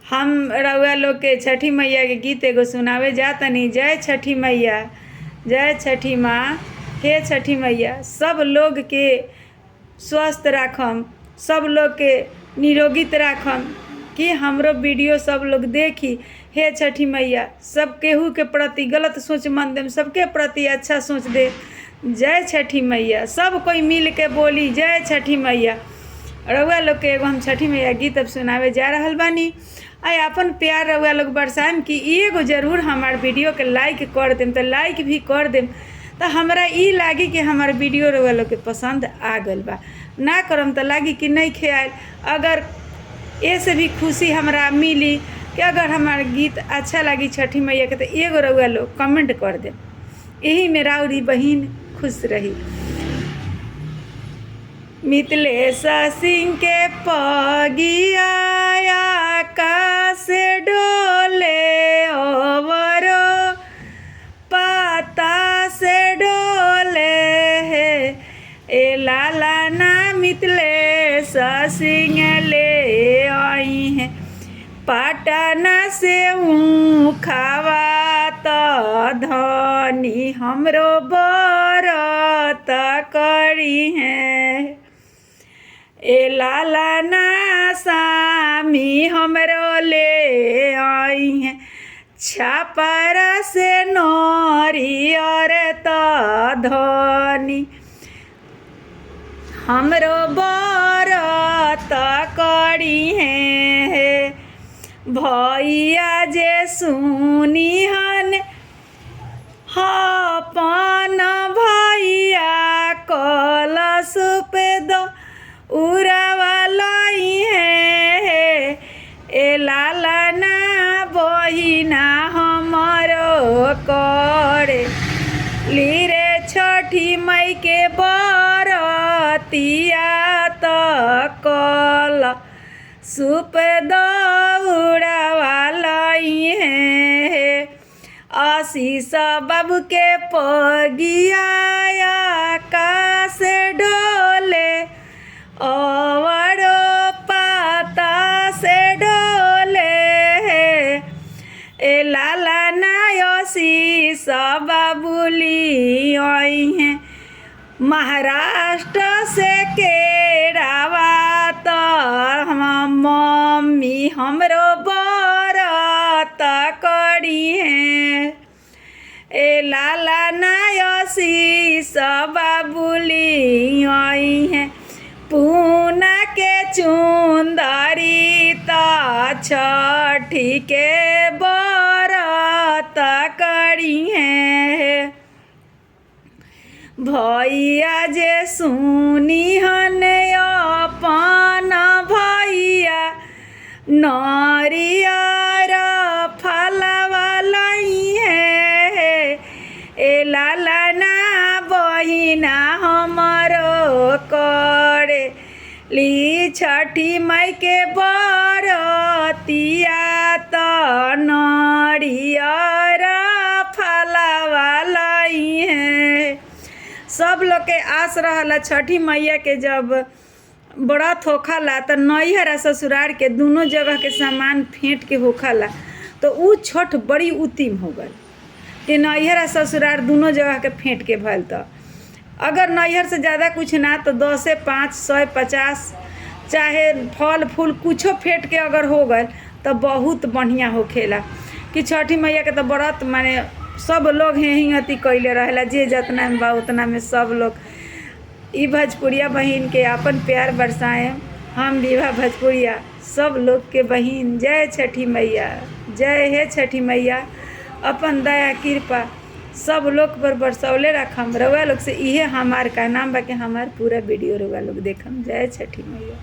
हम रउआ लोग के छठी मैया के गीत एगो सुनावे जातनी। जय छठी मैया, जय छठी माँ। हे छठी मैया, सब लोग के स्वस्थ राखम, सब लोग के निरोगित राखम कि हमरो वीडियो सब लोग देखी। हे छठी मैया, सब केहू के प्रति गलत सोच मन देम, सबके प्रति अच्छा सोच दे। जय छठी मैया। सब कोई मिल के बोली जय छठी मैया। रउआ लोग के एगो हम छठी मैया गीत अब सुनावे जा रहल बानी। आय अपन प्यार रउआ लोग बरसाम कि एगो जरूर हमार वीडियो के लाइक कर देम, तो लाइक भी कर देम तो हमरा ई लागी कि हमार वीडियो रउआ लोग के पसंद आ गल बा। ना करम तो लागी कि नहीं ख्याल। अगर ऐसे भी खुशी हमरा मिली कि अगर हमार गीत अच्छा लगी छठी मैया के, तो एगो रउआ लोग कमेंट कर देम। यही मेरा औरी बहिन खुश रही। मिथिलेश सिंह के पगिया से डोले ओवरो पाता से डोले है। ए लाला ना मिथिलेश सिंह ले आई हैं पाटना से खावा तो धनी हमरो बरत करी हैं। ए लाला ना सामी हमरो ले आई हैं छापर से नरियर तो धनी हमरो बरत करी हैं। भैया जे सुनी हन अपन भैया कलश पे दो उड़ावालाई है। ए लाला ना बहिना हमरो करे लीरे छठी मई के बरतिया तो कल सुप दौड़ावालाई है। आशीष बाबू के पगिया का से डोले ओवरो पाता से डोले है। ए लाला आशीष बाबूली आई हैं महाराष्ट्र से केरावा तो हम मम्मी हमरो बरत करी हैं। ए लाला आशीष बाबूली आई हैं पूना के चुंदरी ता छठी के बरत करी हैं। भैया जे सुनी हन अपन भैया नरियर फलवालाई है। ए लाला ना बहिना हमरो करे ली छठी मई के बरतिया तो नरियर फलवालाई है। सब लोग के आस रहला छठी मैया के जब व्रत होखला तो नैहर और ससुराल के दोनों जगह के सामान फेंट के होखला, तो ऊ छठ बड़ी उत्तम हो गई कि नैहर और ससुराल दोनों जगह के फेंट के भल। तो अगर नैहर से ज़्यादा कुछ ना तो 10 से 5 150 चाहे फल फूल कुछो फेंट के अगर हो गए तो बहुत बढ़िया होखेला कि छठी मैया के तो व्रत माने सब लोग हिंगती कैले रहेला। जे जितना में बा उतना में सब लोग ई भोजपुरिया बहिन के अपन प्यार बरसाएं। हम विभा भोजपुरिया सब लोग के बहिन। जय छठी मैया, जय हे छठी मैया। अपन दया कृपा सब लोग पर बरसौले रखम। रउआ लोग से इहे हमार का नाम बा कि हमार पूरा वीडियो रउआ लोग देखम। जय छठी मैया।